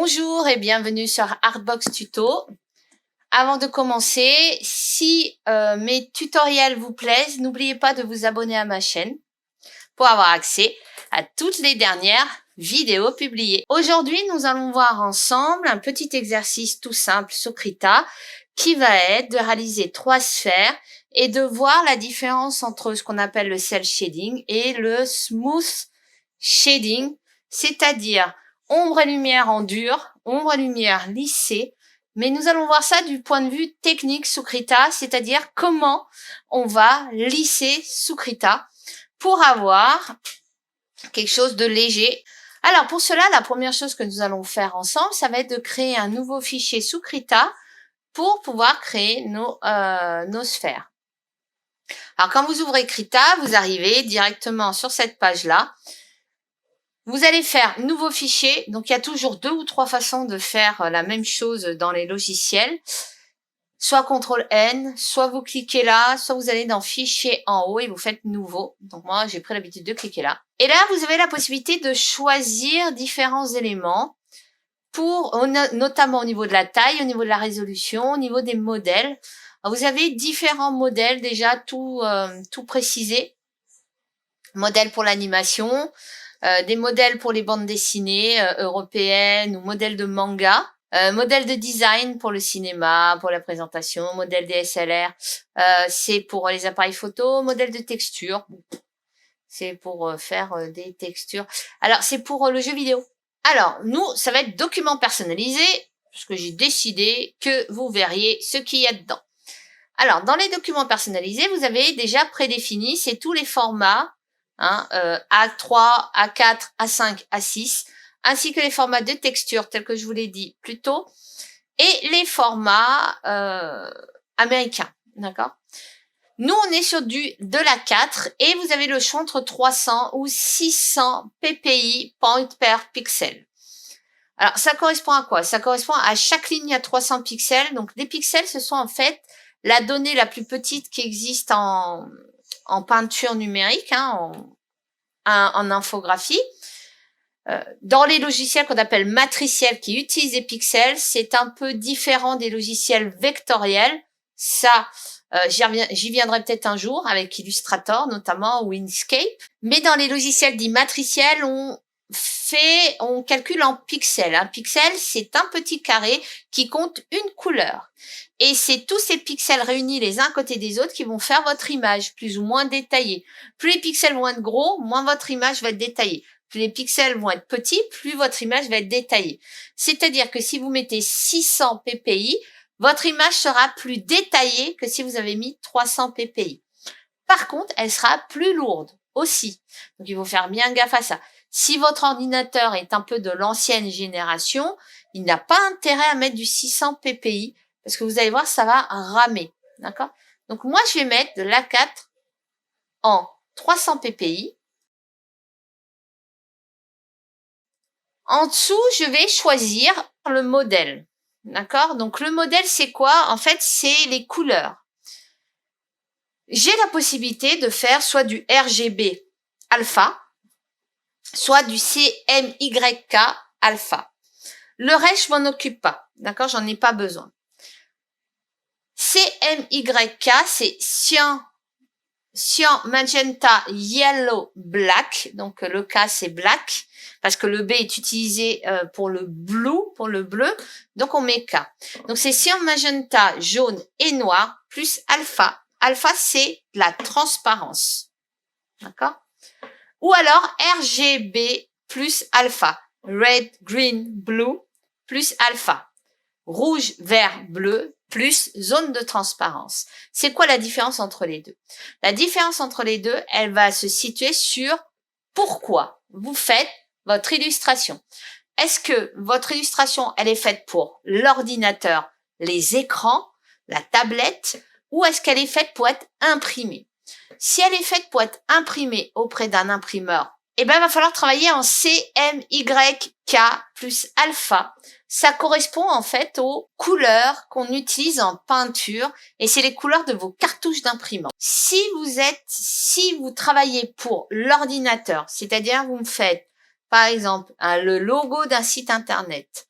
Bonjour et bienvenue sur Artbox Tuto. Avant de commencer, si mes tutoriels vous plaisent, n'oubliez pas de vous abonner à ma chaîne pour avoir accès à toutes les dernières vidéos publiées. Aujourd'hui, nous allons voir ensemble un petit exercice tout simple sur Krita qui va être de réaliser 3 sphères et de voir la différence entre ce qu'on appelle le cel shading et le smooth shading, c'est-à-dire ombre et lumière en dur, ombre et lumière lissée. Mais nous allons voir ça du point de vue technique sous Krita, c'est-à-dire comment on va lisser sous Krita pour avoir quelque chose de léger. Alors pour cela, la première chose que nous allons faire ensemble, ça va être de créer un nouveau fichier sous Krita pour pouvoir créer nos sphères. Alors quand vous ouvrez Krita, vous arrivez directement sur cette page-là. Vous allez faire nouveau fichier. Donc il y a toujours 2 ou 3 façons de faire la même chose dans les logiciels. Soit CTRL-N, soit vous cliquez là, soit vous allez dans Fichier en haut et vous faites Nouveau. Donc moi, j'ai pris l'habitude de cliquer là. Et là, vous avez la possibilité de choisir différents éléments, notamment au niveau de la taille, au niveau de la résolution, au niveau des modèles. Alors, vous avez différents modèles déjà tout précisés. Modèles pour l'animation, des modèles pour les bandes dessinées européennes ou modèles de manga. Modèle de design pour le cinéma, pour la présentation, modèle DSLR, c'est pour les appareils photo, modèle de texture, c'est pour faire des textures. Alors, c'est pour le jeu vidéo. Alors, nous, ça va être document personnalisé, parce que j'ai décidé que vous verriez ce qu'il y a dedans. Alors, dans les documents personnalisés, vous avez déjà prédéfini, c'est tous les formats, A3, A4, A5, A6, ainsi que les formats de texture, tels que je vous l'ai dit plus tôt, et les formats américains, d'accord? Nous, on est sur de l'A4, et vous avez le choix entre 300 ou 600 ppi, point per pixel. Alors, ça correspond à quoi? Ça correspond à chaque ligne à 300 pixels. Donc, les pixels, ce sont en fait la donnée la plus petite qui existe en peinture numérique, en infographie. Dans les logiciels qu'on appelle matriciels qui utilisent des pixels, c'est un peu différent des logiciels vectoriels. Ça, j'y viendrai peut-être un jour avec Illustrator notamment ou Inkscape. Mais dans les logiciels dits matriciels, on calcule en pixels. Un pixel, c'est un petit carré qui compte une couleur. Et c'est tous ces pixels réunis les uns à côté des autres qui vont faire votre image, plus ou moins détaillée. Plus les pixels vont être gros, moins votre image va être détaillée. Plus les pixels vont être petits, plus votre image va être détaillée. C'est-à-dire que si vous mettez 600 ppi, votre image sera plus détaillée que si vous avez mis 300 ppi. Par contre, elle sera plus lourde aussi. Donc, il faut faire bien gaffe à ça. Si votre ordinateur est un peu de l'ancienne génération, il n'a pas intérêt à mettre du 600 ppi parce que vous allez voir, ça va ramer. D'accord? Donc, moi, je vais mettre de l'A4 en 300 ppi. En dessous, je vais choisir le modèle. D'accord? Donc, le modèle, c'est quoi? En fait, c'est les couleurs. J'ai la possibilité de faire soit du RGB alpha, soit du CMYK alpha. Le reste, je m'en occupe pas. D'accord? J'en ai pas besoin. CMYK, c'est cyan, magenta, yellow, black. Donc, le K, c'est black. Parce que le B est utilisé pour le bleu. Donc, on met K. Donc, c'est cyan, magenta, jaune et noir, plus alpha. Alpha, c'est la transparence. D'accord? Ou alors, RGB plus alpha. Red, green, blue, plus alpha. Rouge, vert, bleu, plus zone de transparence. C'est quoi la différence entre les deux? La différence entre les deux, elle va se situer sur pourquoi vous faites votre illustration. Est-ce que votre illustration, elle est faite pour l'ordinateur, les écrans, la tablette, ou est-ce qu'elle est faite pour être imprimée? Si elle est faite pour être imprimée auprès d'un imprimeur, eh ben, il va falloir travailler en CMYK plus alpha. Ça correspond en fait aux couleurs qu'on utilise en peinture et c'est les couleurs de vos cartouches d'imprimante. Si vous travaillez pour l'ordinateur, c'est-à-dire vous me faites par exemple le logo d'un site internet,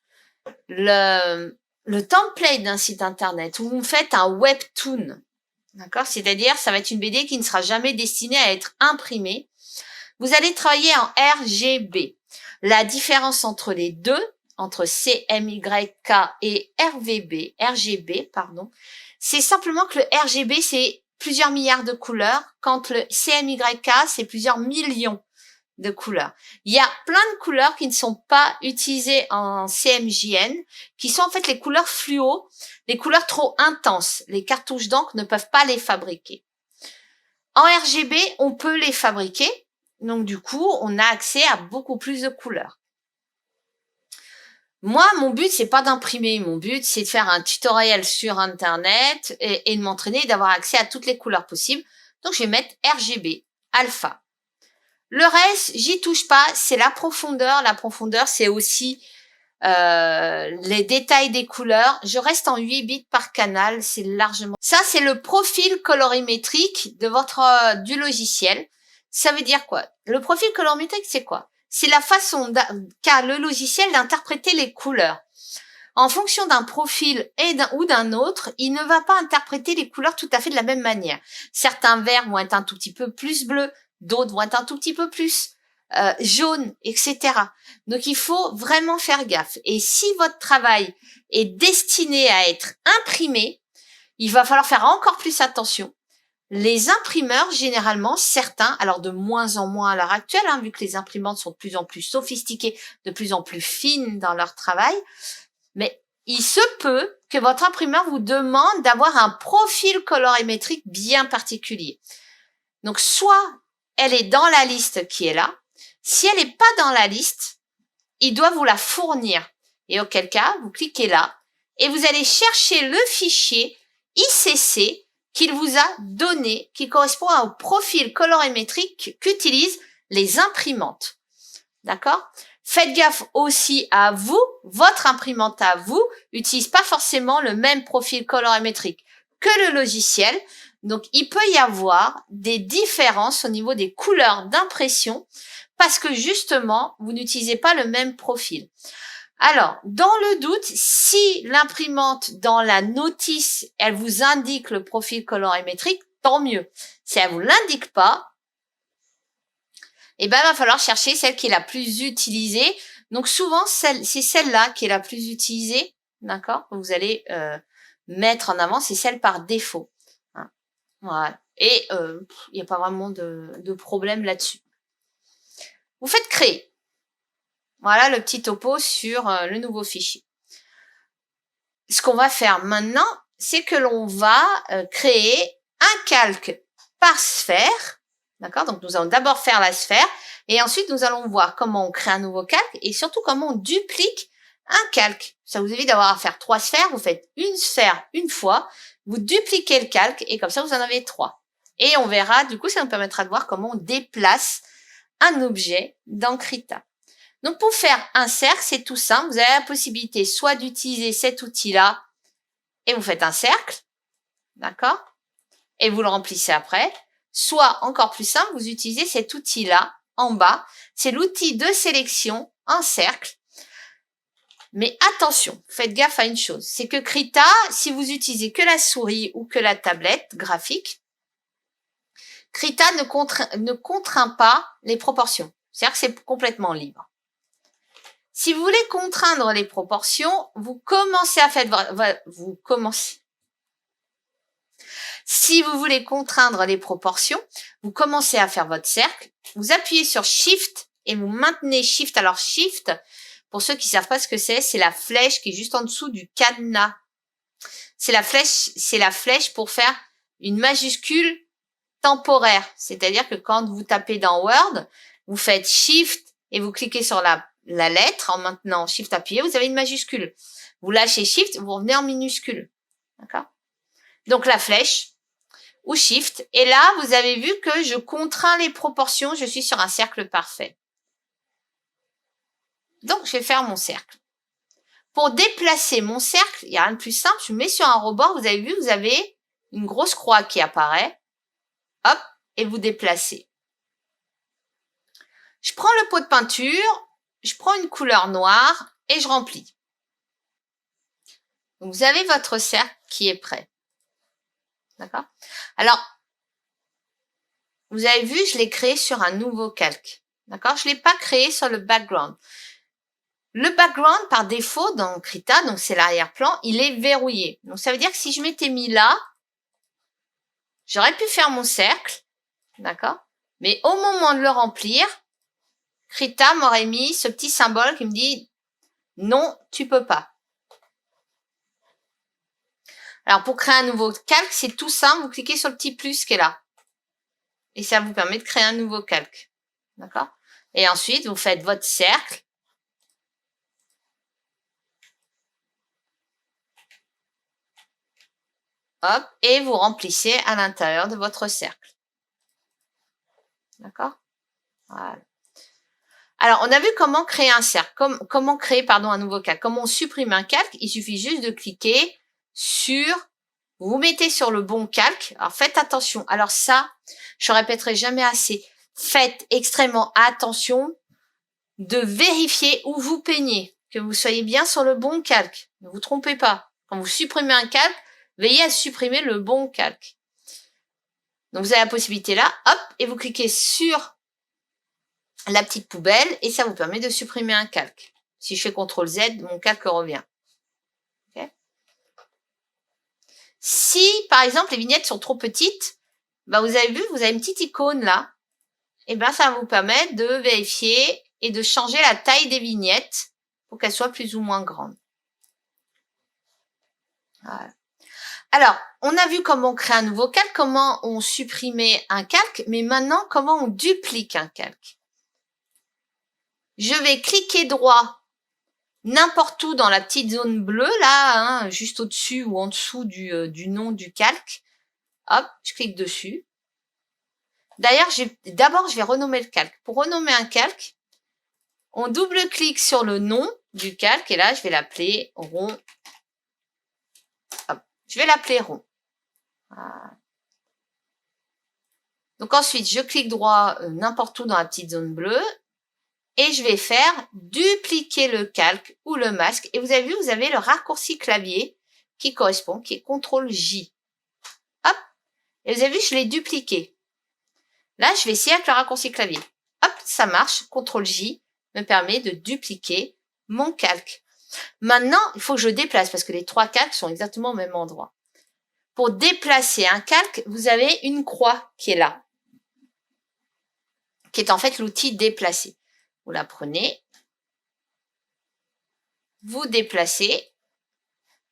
le template d'un site internet où vous faites un webtoon, d'accord? C'est-à-dire, ça va être une BD qui ne sera jamais destinée à être imprimée. Vous allez travailler en RGB. La différence entre les deux, entre CMYK et RGB, pardon, c'est simplement que le RGB, c'est plusieurs milliards de couleurs, quand le CMYK, c'est plusieurs millions de couleurs. Il y a plein de couleurs qui ne sont pas utilisées en CMJN, qui sont en fait les couleurs fluo, les couleurs trop intenses. Les cartouches d'encre ne peuvent pas les fabriquer. En RGB, on peut les fabriquer, donc du coup, on a accès à beaucoup plus de couleurs. Moi, mon but, c'est pas d'imprimer. Mon but, c'est de faire un tutoriel sur Internet et de m'entraîner et d'avoir accès à toutes les couleurs possibles. Donc, je vais mettre RGB, alpha. Le reste, j'y touche pas. C'est la profondeur. La profondeur, c'est aussi les détails des couleurs. Je reste en 8 bits par canal. C'est largement. Ça, c'est le profil colorimétrique de votre du logiciel. Ça veut dire quoi? Le profil colorimétrique, c'est quoi? C'est la façon qu'a le logiciel d'interpréter les couleurs. En fonction d'un profil ou d'un autre, il ne va pas interpréter les couleurs tout à fait de la même manière. Certains verts vont être un tout petit peu plus bleus, d'autres vont être un tout petit peu plus jaunes, etc. Donc, il faut vraiment faire gaffe. Et si votre travail est destiné à être imprimé, il va falloir faire encore plus attention. Les imprimeurs, généralement, certains, alors de moins en moins à l'heure actuelle, hein, vu que les imprimantes sont de plus en plus sophistiquées, de plus en plus fines dans leur travail, mais il se peut que votre imprimeur vous demande d'avoir un profil colorimétrique bien particulier. Donc, soit elle est dans la liste qui est là. Si elle n'est pas dans la liste, il doit vous la fournir. Et auquel cas, vous cliquez là et vous allez chercher le fichier ICC qu'il vous a donné, qui correspond au profil colorimétrique qu'utilisent les imprimantes. D'accord? Faites gaffe aussi à vous, votre imprimante à vous utilise pas forcément le même profil colorimétrique que le logiciel. Donc, il peut y avoir des différences au niveau des couleurs d'impression parce que justement, vous n'utilisez pas le même profil. Alors, dans le doute, si l'imprimante, dans la notice, elle vous indique le profil colorimétrique, tant mieux. Si elle vous l'indique pas, eh ben, il va falloir chercher celle qui est la plus utilisée. Donc, souvent, c'est celle-là qui est la plus utilisée, d'accord? Vous allez mettre en avant, c'est celle par défaut. Hein. Voilà. Et il n'y a pas vraiment de problème là-dessus. Vous faites créer. Voilà le petit topo sur le nouveau fichier. Ce qu'on va faire maintenant, c'est que l'on va créer un calque par sphère. D'accord? Donc, nous allons d'abord faire la sphère et ensuite, nous allons voir comment on crée un nouveau calque et surtout comment on duplique un calque. Ça vous évite d'avoir à faire 3 sphères. Vous faites une sphère une fois, vous dupliquez le calque et comme ça, vous en avez 3. Et on verra, du coup, ça nous permettra de voir comment on déplace un objet dans Krita. Donc, pour faire un cercle, c'est tout simple. Vous avez la possibilité soit d'utiliser cet outil-là et vous faites un cercle, d'accord? Et vous le remplissez après. Soit, encore plus simple, vous utilisez cet outil-là en bas. C'est l'outil de sélection en cercle. Mais attention, faites gaffe à une chose. C'est que Krita, si vous utilisez que la souris ou que la tablette graphique, Krita ne contraint pas les proportions. C'est-à-dire que c'est complètement libre. Si vous voulez contraindre les proportions, vous commencez à faire Si vous voulez contraindre les proportions, vous commencez à faire votre cercle, vous appuyez sur Shift et vous maintenez Shift. Alors Shift, pour ceux qui savent pas ce que c'est la flèche qui est juste en dessous du cadenas. C'est la flèche pour faire une majuscule temporaire. C'est-à-dire que quand vous tapez dans Word, vous faites Shift et vous cliquez sur la lettre en maintenant Shift appuyé, vous avez une majuscule. Vous lâchez Shift, vous revenez en minuscule. D'accord? Donc la flèche ou Shift. Et là, vous avez vu que je contrains les proportions. Je suis sur un cercle parfait. Donc, je vais faire mon cercle. Pour déplacer mon cercle, il n'y a rien de plus simple. Je mets sur un rebord. Vous avez vu, vous avez une grosse croix qui apparaît. Hop, et vous déplacez. Je prends le pot de peinture. Je prends une couleur noire et je remplis. Donc, vous avez votre cercle qui est prêt. D'accord? Alors, vous avez vu, je l'ai créé sur un nouveau calque. D'accord? Je l'ai pas créé sur le background. Le background, par défaut, dans Krita, donc c'est l'arrière-plan, il est verrouillé. Donc, ça veut dire que si je m'étais mis là, j'aurais pu faire mon cercle. D'accord? Mais au moment de le remplir, Krita m'aurait mis ce petit symbole qui me dit « Non, tu peux pas ». Alors, pour créer un nouveau calque, c'est tout simple. Vous cliquez sur le petit plus qui est là. Et ça vous permet de créer un nouveau calque. D'accord? Et ensuite, vous faites votre cercle. Hop, et vous remplissez à l'intérieur de votre cercle. D'accord? Voilà. Alors, on a vu comment créer un cercle, comment créer, un nouveau calque. Comment on supprime un calque, il suffit juste de cliquer sur, vous mettez sur le bon calque. Alors, faites attention. Alors ça, je répéterai jamais assez. Faites extrêmement attention de vérifier où vous peignez, que vous soyez bien sur le bon calque. Ne vous trompez pas. Quand vous supprimez un calque, veillez à supprimer le bon calque. Donc, vous avez la possibilité là, hop, et vous cliquez sur la petite poubelle et ça vous permet de supprimer un calque. Si je fais CTRL Z, mon calque revient. Okay. Si, par exemple, les vignettes sont trop petites, bah vous avez vu, vous avez une petite icône là, et ben ça va vous permettre de vérifier et de changer la taille des vignettes pour qu'elles soient plus ou moins grandes. Voilà. Alors, on a vu comment créer un nouveau calque, comment on supprimait un calque, mais maintenant, comment on duplique un calque. Je vais cliquer droit n'importe où dans la petite zone bleue, là, hein, juste au-dessus ou en dessous du nom du calque. Hop, je clique dessus. D'ailleurs, d'abord, je vais renommer le calque. Pour renommer un calque, on double-clique sur le nom du calque et là, je vais l'appeler rond. Hop, je vais l'appeler rond. Voilà. Donc ensuite, je clique droit n'importe où dans la petite zone bleue et je vais faire dupliquer le calque ou le masque. Et vous avez vu, vous avez le raccourci clavier qui correspond, qui est CTRL-J. Hop, et vous avez vu, je l'ai dupliqué. Là, je vais essayer avec le raccourci clavier. Hop, ça marche. CTRL-J me permet de dupliquer mon calque. Maintenant, il faut que je déplace parce que les trois calques sont exactement au même endroit. Pour déplacer un calque, vous avez une croix qui est là, qui est en fait l'outil déplacer. Vous la prenez, vous déplacez,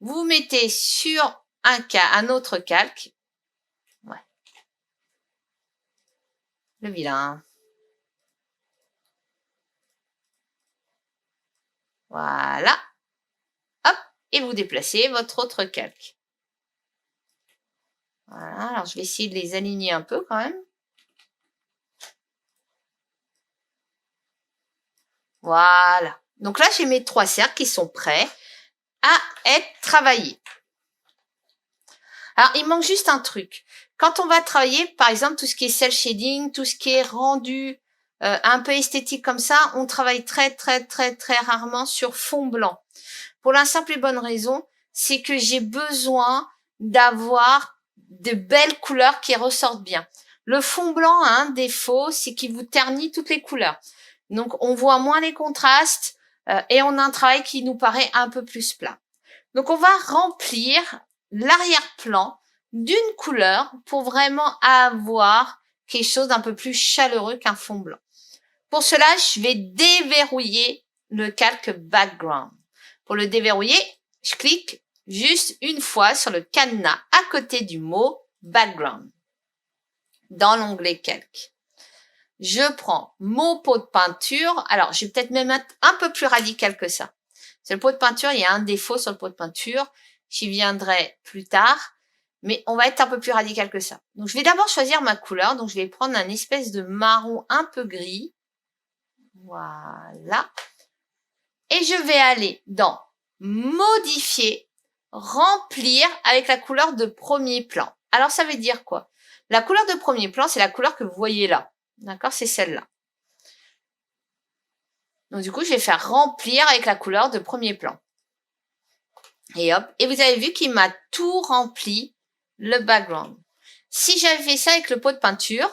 vous mettez sur un autre calque. Ouais. Le vilain. Voilà. Hop, et vous déplacez votre autre calque. Voilà, alors je vais essayer de les aligner un peu quand même. Voilà. Donc là, j'ai mes trois cercles qui sont prêts à être travaillés. Alors, il manque juste un truc. Quand on va travailler, par exemple, tout ce qui est cel shading, tout ce qui est rendu un peu esthétique comme ça, on travaille très rarement sur fond blanc. Pour la simple et bonne raison, c'est que j'ai besoin d'avoir de belles couleurs qui ressortent bien. Le fond blanc a un défaut, c'est qu'il vous ternit toutes les couleurs. Donc, on voit moins les contrastes et on a un travail qui nous paraît un peu plus plat. Donc, on va remplir l'arrière-plan d'une couleur pour vraiment avoir quelque chose d'un peu plus chaleureux qu'un fond blanc. Pour cela, je vais déverrouiller le calque background. Pour le déverrouiller, je clique juste une fois sur le cadenas à côté du mot background dans l'onglet calque. Je prends mon pot de peinture. Alors, je vais peut-être même être un peu plus radical que ça. C'est le pot de peinture, il y a un défaut sur le pot de peinture. J'y viendrai plus tard, mais on va être un peu plus radical que ça. Donc, je vais d'abord choisir ma couleur. Donc, je vais prendre un espèce de marron un peu gris. Voilà. Et je vais aller dans modifier, remplir avec la couleur de premier plan. Alors, ça veut dire quoi? La couleur de premier plan, c'est la couleur que vous voyez là. D'accord? C'est celle-là. Donc, du coup, je vais faire remplir avec la couleur de premier plan. Et hop. Et vous avez vu qu'il m'a tout rempli le background. Si j'avais fait ça avec le pot de peinture,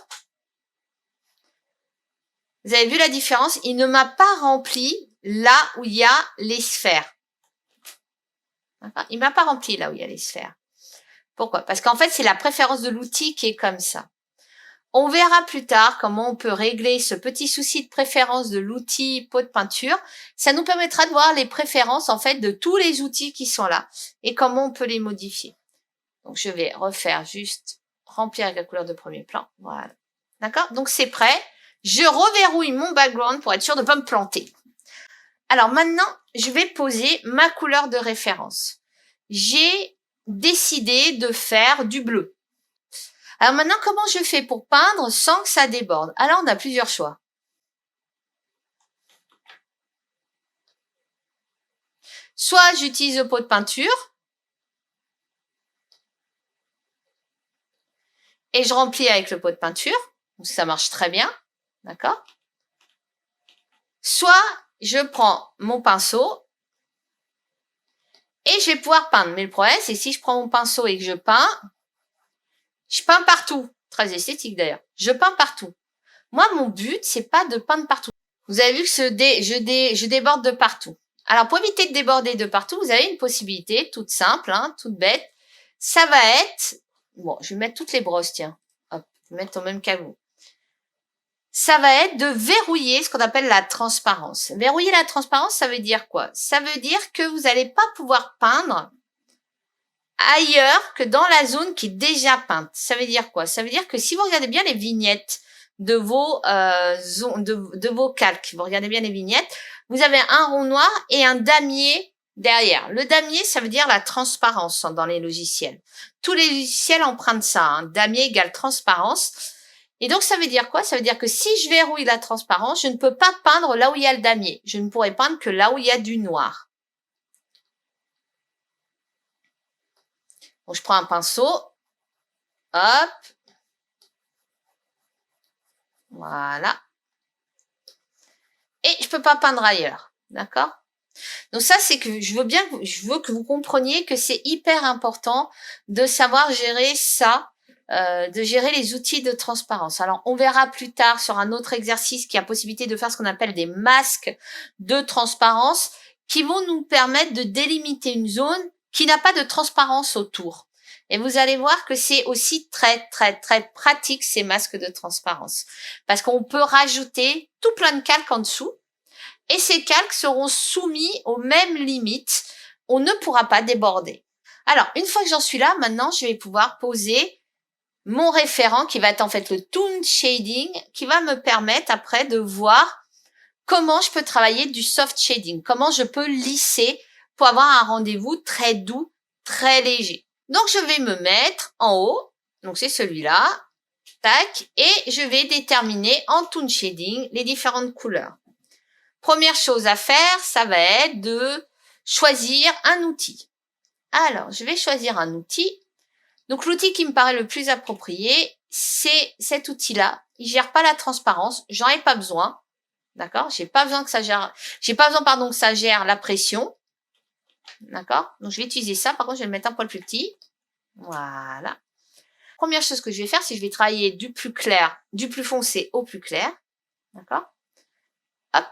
vous avez vu la différence? Il ne m'a pas rempli là où il y a les sphères. Il m'a pas rempli là où il y a les sphères. Pourquoi? Parce qu'en fait, c'est la préférence de l'outil qui est comme ça. On verra plus tard comment on peut régler ce petit souci de préférence de l'outil pot de peinture. Ça nous permettra de voir les préférences en fait de tous les outils qui sont là et comment on peut les modifier. Donc je vais refaire juste remplir avec la couleur de premier plan. Voilà. D'accord? Donc c'est prêt. Je reverrouille mon background pour être sûr de ne pas me planter. Alors maintenant, je vais poser ma couleur de référence. J'ai décidé de faire du bleu. Alors maintenant, comment je fais pour peindre sans que ça déborde? Alors, on a plusieurs choix. Soit j'utilise le pot de peinture et je remplis avec le pot de peinture. Donc, ça marche très bien. D'accord? Soit je prends mon pinceau et je vais pouvoir peindre. Mais le problème, c'est que si je prends mon pinceau et que je peins partout. Très esthétique d'ailleurs. Je peins partout. Moi, mon but, c'est pas de peindre partout. Vous avez vu que je déborde de partout. Alors, pour éviter de déborder de partout, vous avez une possibilité toute simple, hein, toute bête. Ça va être... Bon, je vais mettre toutes les brosses, tiens. Hop, je vais mettre au même caveau. Ça va être de verrouiller ce qu'on appelle la transparence. Verrouiller la transparence, ça veut dire quoi? Ça veut dire que vous n'allez pas pouvoir peindre ailleurs que dans la zone qui est déjà peinte. Ça veut dire quoi? Ça veut dire que si vous regardez bien les vignettes de vos de vos calques, vous regardez bien les vignettes, vous avez un rond noir et un damier derrière. Le damier, ça veut dire la transparence dans les logiciels. Tous les logiciels empruntent ça, hein. Damier égale transparence. Et donc, ça veut dire quoi? Ça veut dire que si je verrouille la transparence, je ne peux pas peindre là où il y a le damier. Je ne pourrai peindre que là où il y a du noir. Donc, je prends un pinceau. Hop. Voilà. Et je peux pas peindre ailleurs. D'accord? Donc ça, c'est que je veux que vous compreniez que c'est hyper important de savoir gérer ça, de gérer les outils de transparence. Alors, on verra plus tard sur un autre exercice qui a possibilité de faire ce qu'on appelle des masques de transparence qui vont nous permettre de délimiter une zone qui n'a pas de transparence autour. Et vous allez voir que c'est aussi très, très, très pratique, ces masques de transparence. Parce qu'on peut rajouter tout plein de calques en dessous. Et ces calques seront soumis aux mêmes limites. On ne pourra pas déborder. Alors, une fois que j'en suis là, maintenant, je vais pouvoir poser mon référent qui va être en fait le Toon Shading, qui va me permettre après de voir comment je peux travailler du soft shading, comment je peux lisser pour avoir un rendez-vous très doux, très léger. Donc, je vais me mettre en haut. Donc, c'est celui-là. Tac. Et je vais déterminer en Toon Shading les différentes couleurs. Première chose à faire, ça va être de choisir un outil. Alors, je vais choisir un outil. Donc, l'outil qui me paraît le plus approprié, c'est cet outil-là. Il gère pas la transparence. J'en ai pas besoin. D'accord? J'ai pas besoin, pardon, que ça gère la pression. D'accord? Donc, je vais utiliser ça. Par contre, je vais le mettre un poil plus petit. Voilà. Première chose que je vais faire, c'est que je vais travailler du plus clair, du plus foncé au plus clair. D'accord? Hop.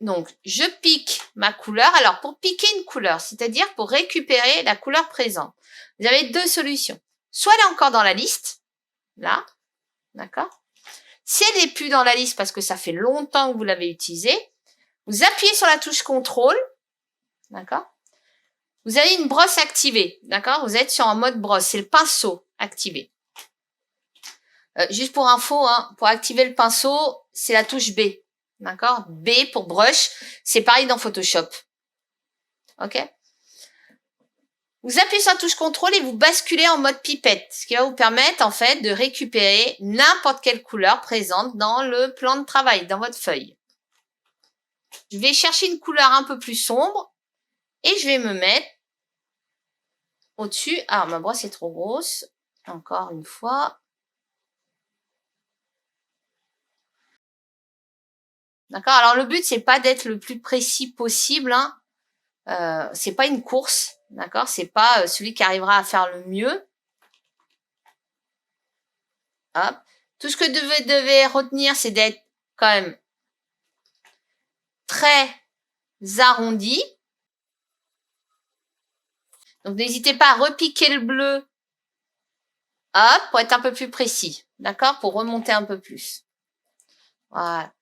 Donc, je pique ma couleur. Alors, pour piquer une couleur, c'est-à-dire pour récupérer la couleur présente, vous avez deux solutions. Soit elle est encore dans la liste, là, d'accord? Si elle n'est plus dans la liste parce que ça fait longtemps que vous l'avez utilisée, vous appuyez sur la touche contrôle, d'accord? Vous avez une brosse activée, d'accord? Vous êtes sur un mode brosse, c'est le pinceau activé. Juste pour info, hein, pour activer le pinceau, c'est la touche B. D'accord? B pour brush. C'est pareil dans Photoshop. OK? Vous appuyez sur la touche contrôle et vous basculez en mode pipette, ce qui va vous permettre, en fait, de récupérer n'importe quelle couleur présente dans le plan de travail, dans votre feuille. Je vais chercher une couleur un peu plus sombre et je vais me mettre au-dessus. Alors, ma brosse est trop grosse. Encore une fois. D'accord? Alors, le but, c'est pas d'être le plus précis possible, hein. C'est pas une course, D'accord? C'est pas celui qui arrivera à faire le mieux. Hop. Tout ce que vous devez retenir, c'est d'être quand même très arrondi. Donc, n'hésitez pas à repiquer le bleu, hop, pour être un peu plus précis. D'accord? Pour remonter un peu plus. Voilà.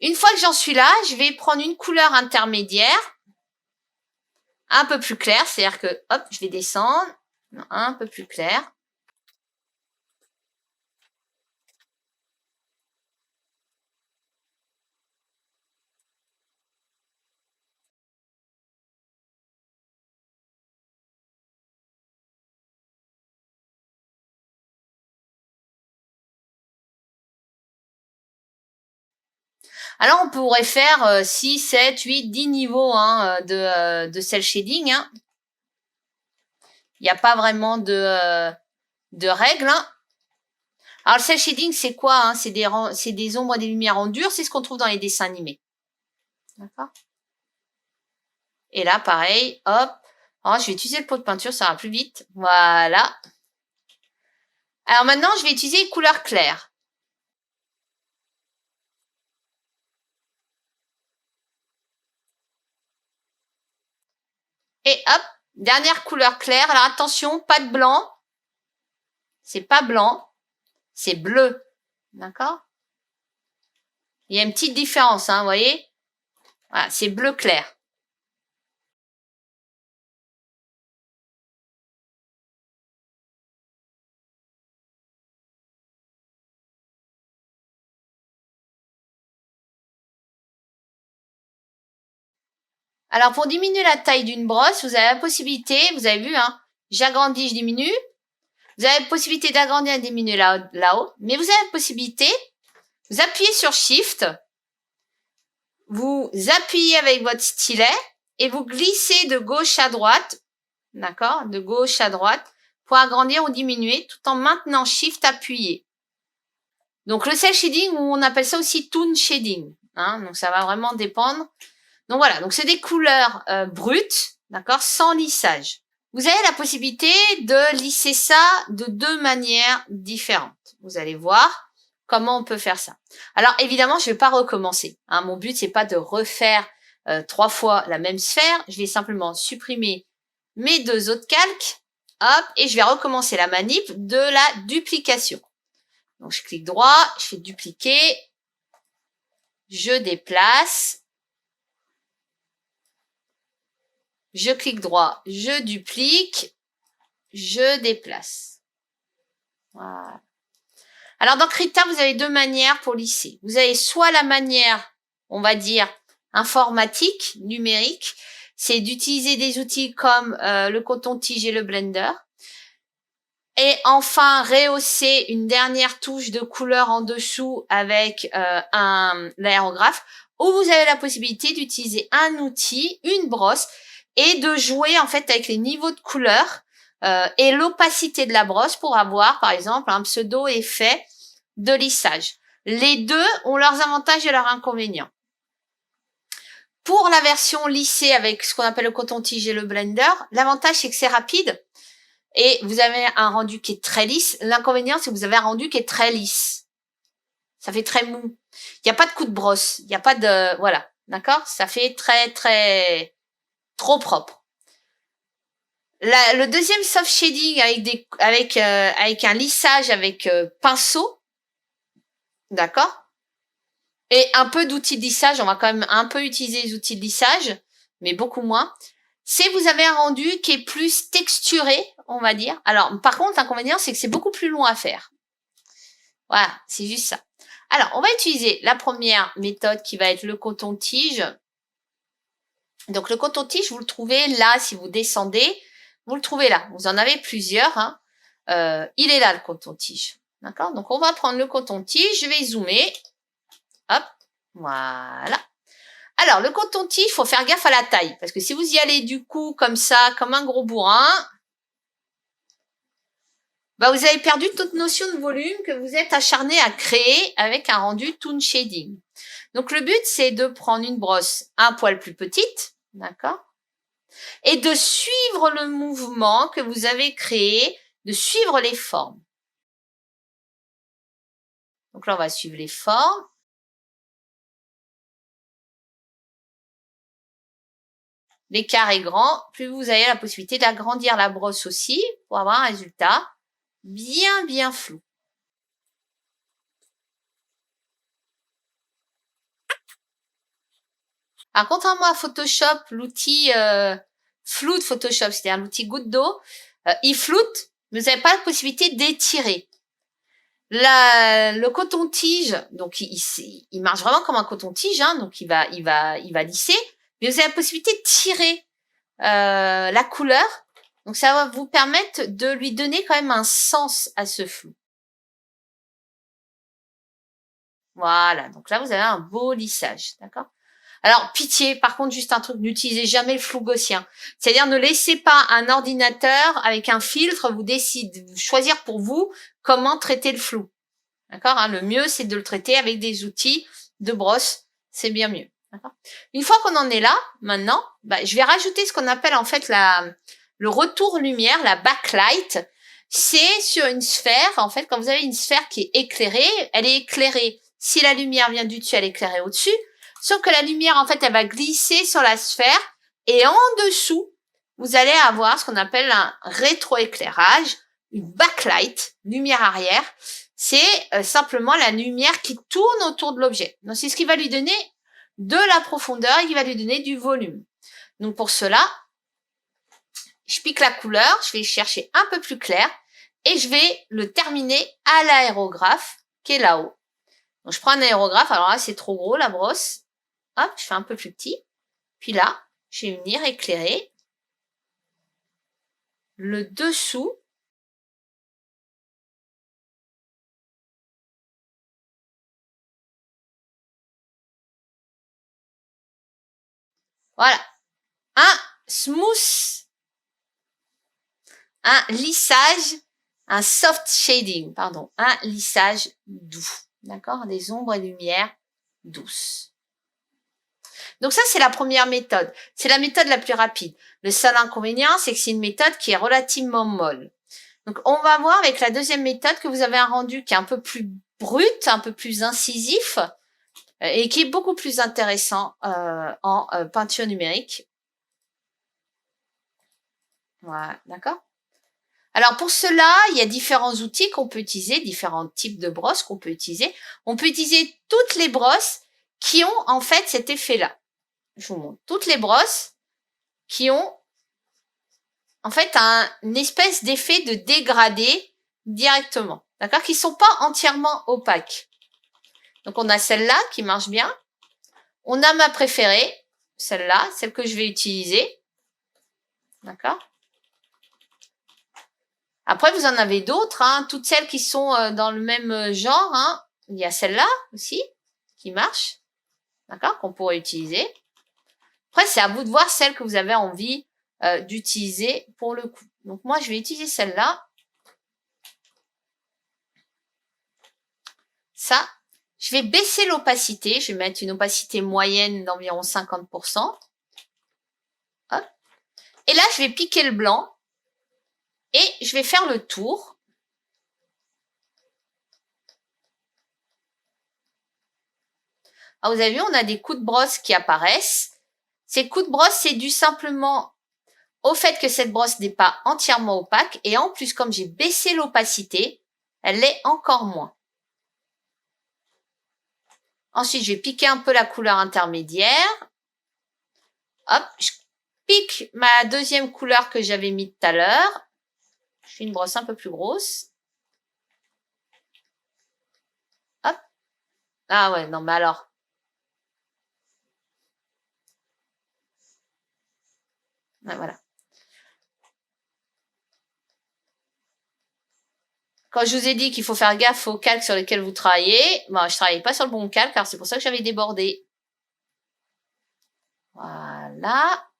Une fois que j'en suis là, je vais prendre une couleur intermédiaire, un peu plus claire, c'est-à-dire que, hop, je vais descendre, un peu plus clair. Alors, on pourrait faire 6, 7, 8, 10 niveaux hein, de cel shading. Hein. Il n'y a pas vraiment de règles. Hein. Alors, le cel shading, c'est quoi hein? C'est des ombres et des lumières en dur. C'est ce qu'on trouve dans les dessins animés. D'accord. Et là, pareil, hop. Oh, je vais utiliser le pot de peinture, ça va plus vite. Voilà. Alors maintenant, je vais utiliser les couleurs claires. Et hop, dernière couleur claire. Alors attention, pas de blanc. C'est pas blanc, c'est bleu. D'accord? Il y a une petite différence, hein, vous voyez? Voilà, c'est bleu clair. Alors, pour diminuer la taille d'une brosse, vous avez la possibilité, vous avez vu, hein, j'agrandis, je diminue. Vous avez la possibilité d'agrandir et de diminuer là-haut. Mais vous avez la possibilité, vous appuyez sur Shift, vous appuyez avec votre stylet et vous glissez de gauche à droite, d'accord, de gauche à droite, pour agrandir ou diminuer tout en maintenant Shift appuyé. Donc, le cel shading, on appelle ça aussi toon shading. Hein, donc, ça va vraiment dépendre. Donc, voilà. Donc, c'est des couleurs brutes, d'accord, sans lissage. Vous avez la possibilité de lisser ça de deux manières différentes. Vous allez voir comment on peut faire ça. Alors, évidemment, je vais pas recommencer. Hein, mon but, c'est pas de refaire 3 fois la même sphère. Je vais simplement supprimer mes deux autres calques. Hop, et je vais recommencer la manip de la duplication. Donc, je clique droit, je fais dupliquer, je déplace, je clique droit, je duplique, je déplace. Voilà. Alors, dans Krita, vous avez deux manières pour lisser. Vous avez soit la manière, on va dire, informatique, numérique, c'est d'utiliser des outils comme le coton-tige et le blender. Et enfin, rehausser une dernière touche de couleur en dessous avec l'aérographe, où vous avez la possibilité d'utiliser un outil, une brosse, et de jouer en fait avec les niveaux de couleur et l'opacité de la brosse pour avoir, par exemple, un pseudo-effet de lissage. Les deux ont leurs avantages et leurs inconvénients. Pour la version lissée avec ce qu'on appelle le coton-tige et le blender, l'avantage c'est que c'est rapide. Et vous avez un rendu qui est très lisse. L'inconvénient, c'est que vous avez un rendu qui est très lisse. Ça fait très mou. Il n'y a pas de coup de brosse. Il n'y a pas de... Voilà. D'accord? Ça fait très trop propre. Le deuxième soft shading avec un lissage avec pinceau. D'accord? Et un peu d'outils de lissage. On va quand même un peu utiliser les outils de lissage, mais beaucoup moins. C'est vous avez un rendu qui est plus texturé, on va dire. Alors, par contre, l'inconvénient, c'est que c'est beaucoup plus long à faire. Voilà, c'est juste ça. Alors, on va utiliser la première méthode qui va être le coton-tige. Donc, le coton-tige, vous le trouvez là, si vous descendez, vous le trouvez là. Vous en avez plusieurs. Hein. Il est là, le coton-tige. D'accord? Donc, on va prendre le coton-tige. Je vais zoomer. Hop, voilà. Alors, le coton-tige, il faut faire gaffe à la taille. Parce que si vous y allez du coup comme ça, comme un gros bourrin, bah, vous avez perdu toute notion de volume que vous êtes acharné à créer avec un rendu toon shading. Donc, le but, c'est de prendre une brosse un poil plus petite, d'accord? et de suivre le mouvement que vous avez créé, de suivre les formes. Donc là, on va suivre les formes. L'écart est grand, plus vous avez la possibilité d'agrandir la brosse aussi pour avoir un résultat bien flou. Alors, contrairement à Photoshop, l'outil flou de Photoshop, c'est-à-dire l'outil goutte d'eau, il floute, mais vous n'avez pas la possibilité d'étirer. Le coton-tige, donc il marche vraiment comme un coton-tige, hein, donc il va lisser, mais vous avez la possibilité de tirer la couleur, donc ça va vous permettre de lui donner quand même un sens à ce flou. Voilà, donc là vous avez un beau lissage, d'accord? Alors, pitié, par contre, juste un truc, n'utilisez jamais le flou gaussien. C'est-à-dire, ne laissez pas un ordinateur avec un filtre vous choisir pour vous comment traiter le flou. D'accord, hein? Le mieux, c'est de le traiter avec des outils de brosse. C'est bien mieux. D'accord. Une fois qu'on en est là, maintenant, je vais rajouter ce qu'on appelle en fait le retour lumière, la backlight. C'est sur une sphère. En fait, quand vous avez une sphère qui est éclairée, elle est éclairée. Si la lumière vient du dessus, elle est éclairée au-dessus. Sauf que la lumière, en fait, elle va glisser sur la sphère. Et en dessous, vous allez avoir ce qu'on appelle un rétroéclairage, une backlight, lumière arrière. C'est simplement la lumière qui tourne autour de l'objet. Donc, c'est ce qui va lui donner de la profondeur et qui va lui donner du volume. Donc, pour cela, je pique la couleur, je vais chercher un peu plus clair et je vais le terminer à l'aérographe qui est là-haut. Donc, je prends un aérographe. Alors là, c'est trop gros, la brosse. Hop, je fais un peu plus petit. Puis là, je vais venir éclairer le dessous . Voilà. Un smooth, un lissage, un soft shading, pardon, un lissage doux. D'accord? Des ombres et lumières douces. Donc ça, c'est la première méthode. C'est la méthode la plus rapide. Le seul inconvénient, c'est que c'est une méthode qui est relativement molle. Donc, on va voir avec la deuxième méthode que vous avez un rendu qui est un peu plus brut, un peu plus incisif et qui est beaucoup plus intéressant en peinture numérique. Voilà, d'accord? Alors, pour cela, il y a différents outils qu'on peut utiliser, différents types de brosses qu'on peut utiliser. On peut utiliser toutes les brosses qui ont en fait cet effet-là. Je vous montre. Toutes les brosses qui ont en fait une espèce d'effet de dégradé directement. D'accord? Qui sont pas entièrement opaques. Donc, on a celle-là qui marche bien. On a ma préférée, celle-là, celle que je vais utiliser. D'accord? Après, vous en avez d'autres, hein, toutes celles qui sont dans le même genre. Hein. Il y a celle-là aussi qui marche, d'accord, qu'on pourrait utiliser. Après, c'est à vous de voir celle que vous avez envie d'utiliser pour le coup. Donc, moi, je vais utiliser celle-là. Ça, je vais baisser l'opacité. Je vais mettre une opacité moyenne d'environ 50%. Hop. Et là, je vais piquer le blanc. Et je vais faire le tour. Alors, vous avez vu, on a des coups de brosse qui apparaissent. Ces coups de brosse, c'est dû simplement au fait que cette brosse n'est pas entièrement opaque. Et en plus, comme j'ai baissé l'opacité, elle l'est encore moins. Ensuite, je vais piquer un peu la couleur intermédiaire. Hop, je pique ma deuxième couleur que j'avais mis tout à l'heure. Je fais une brosse un peu plus grosse. Hop. Ah ouais, non, mais alors. Ouais, voilà. Quand je vous ai dit qu'il faut faire gaffe aux calques sur lesquels vous travaillez, bon, je travaillais pas sur le bon calque, alors c'est pour ça que j'avais débordé. Voilà.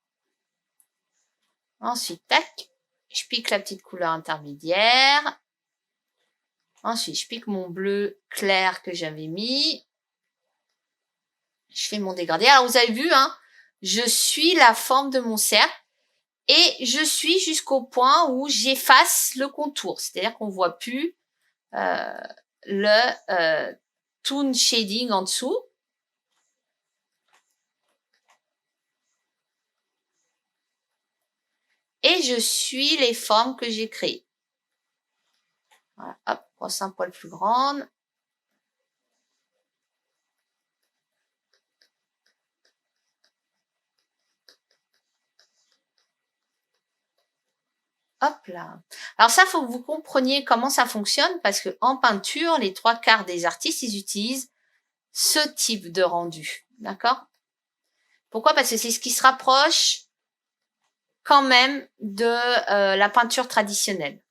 Ensuite, tac, je pique la petite couleur intermédiaire. Ensuite, je pique mon bleu clair que j'avais mis. Je fais mon dégradé. Alors, vous avez vu, hein, je suis la forme de mon cercle. et je suis jusqu'au point où j'efface le contour. C'est-à-dire qu'on voit plus le toon shading en dessous. Et je suis les formes que j'ai créées. Voilà, hop, brosse un poil plus grande. Hop là. Alors ça, faut que vous compreniez comment ça fonctionne parce que en peinture, les 3/4 des artistes, ils utilisent ce type de rendu. D'accord? Pourquoi? Parce que c'est ce qui se rapproche quand même de la peinture traditionnelle.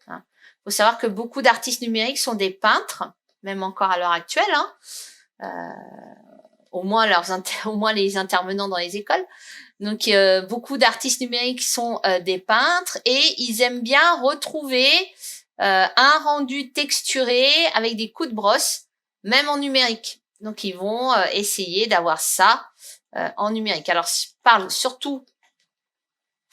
Hein. Faut savoir que beaucoup d'artistes numériques sont des peintres, même encore à l'heure actuelle, hein. Au moins au moins les intervenants dans les écoles. Donc beaucoup d'artistes numériques sont des peintres et ils aiment bien retrouver un rendu texturé avec des coups de brosse, même en numérique. Donc ils vont essayer d'avoir ça en numérique. Alors je parle surtout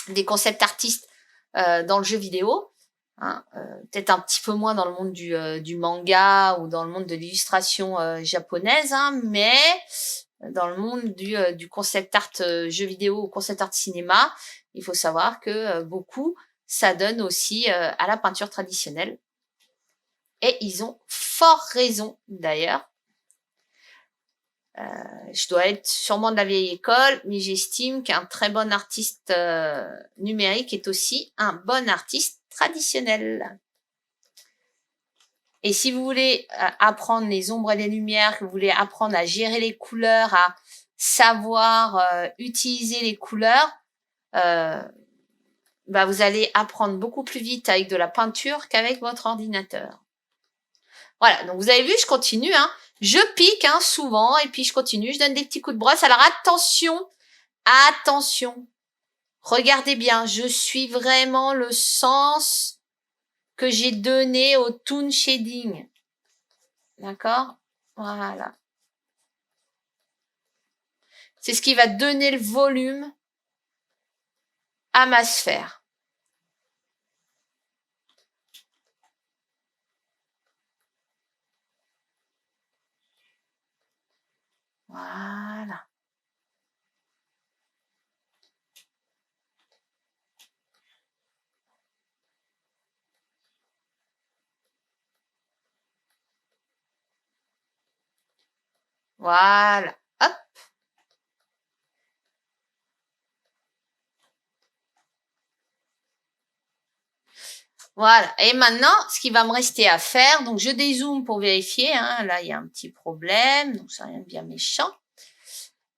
des concept artistes dans le jeu vidéo, hein, peut-être un petit peu moins dans le monde du manga ou dans le monde de l'illustration japonaise, hein, mais dans le monde du concept art jeu vidéo ou concept art cinéma, il faut savoir que beaucoup s'adonnent aussi à la peinture traditionnelle. Et ils ont fort raison d'ailleurs. Je dois être sûrement de la vieille école, mais j'estime qu'un très bon artiste numérique est aussi un bon artiste traditionnel. Et si vous voulez apprendre les ombres et les lumières, que vous voulez apprendre à gérer les couleurs, à savoir utiliser les couleurs, vous allez apprendre beaucoup plus vite avec de la peinture qu'avec votre ordinateur. Voilà, donc vous avez vu, je continue, hein. Je pique souvent et puis je continue, je donne des petits coups de brosse. Alors attention, attention, regardez bien, je suis vraiment le sens que j'ai donné au toon shading. D'accord? Voilà. C'est ce qui va donner le volume à ma sphère. Voilà. Voilà. Hop. Voilà. Et maintenant, ce qui va me rester à faire, donc je dézoome pour vérifier, hein. Là, il y a un petit problème, donc c'est rien de bien méchant.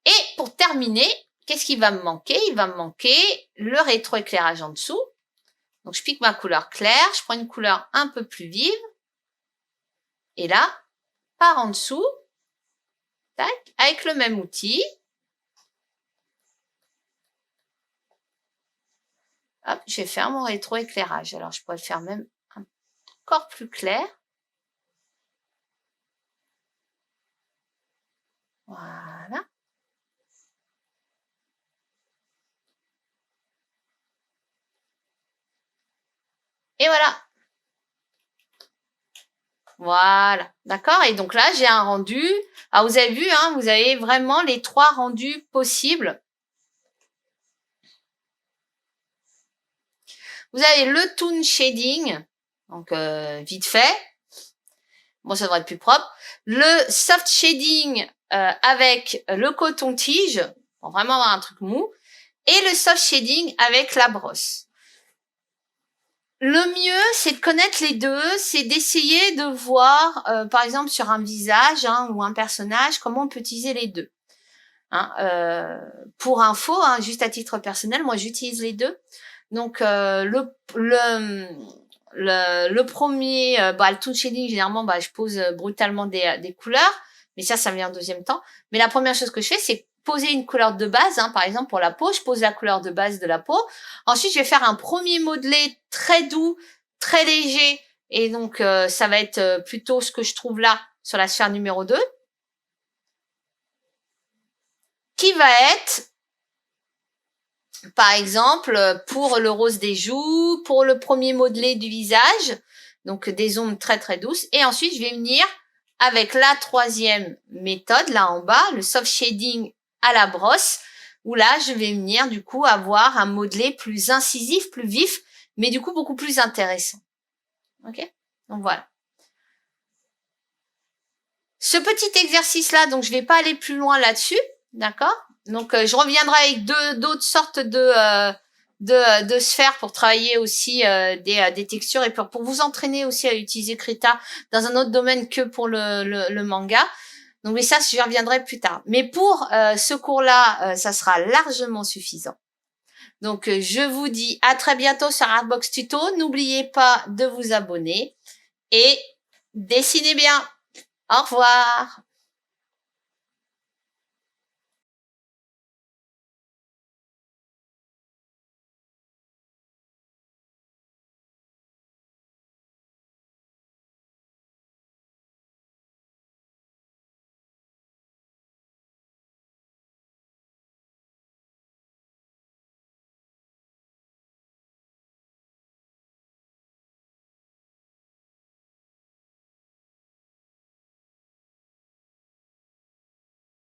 Et pour terminer, qu'est-ce qui va me manquer? Il va me manquer le rétroéclairage en dessous. Donc, je pique ma couleur claire, je prends une couleur un peu plus vive. Et là, par en dessous, tac, avec le même outil. Hop, je vais faire mon rétroéclairage. Alors, je pourrais le faire même encore plus clair. Voilà. Et voilà. Voilà. D'accord? Et donc là, j'ai un rendu. Alors, vous avez vu, hein, vous avez vraiment les 3 rendus possibles. Vous avez le toon shading, donc vite fait. Bon, ça devrait être plus propre. Le soft shading avec le coton-tige, pour vraiment avoir un truc mou. Et le soft shading avec la brosse. Le mieux, c'est de connaître les deux, c'est d'essayer de voir, par exemple, sur un visage ou un personnage, comment on peut utiliser les deux. Pour info, juste à titre personnel, moi j'utilise les deux. Donc le premier, le toon shading, généralement, je pose brutalement des couleurs, mais ça vient en deuxième temps. Mais la première chose que je fais, c'est poser une couleur de base, par exemple pour la peau, je pose la couleur de base de la peau. Ensuite, je vais faire un premier modelé très doux, très léger, et donc ça va être plutôt ce que je trouve là sur la sphère numéro 2, qui va être Par exemple, pour le rose des joues, pour le premier modelé du visage, donc des ombres très très douces. Et ensuite, je vais venir avec la troisième méthode, là en bas, le soft shading à la brosse, où là, je vais venir du coup avoir un modelé plus incisif, plus vif, mais du coup beaucoup plus intéressant. Ok? Donc voilà. Ce petit exercice-là, donc je vais pas aller plus loin là-dessus, d'accord? Donc je reviendrai avec d'autres sortes de sphères pour travailler aussi des textures et pour vous entraîner aussi à utiliser Krita dans un autre domaine que pour le manga. Donc mais ça, je reviendrai plus tard. Mais pour ce cours-là, ça sera largement suffisant. Donc je vous dis à très bientôt sur Artbox Tuto. N'oubliez pas de vous abonner et dessinez bien. Au revoir.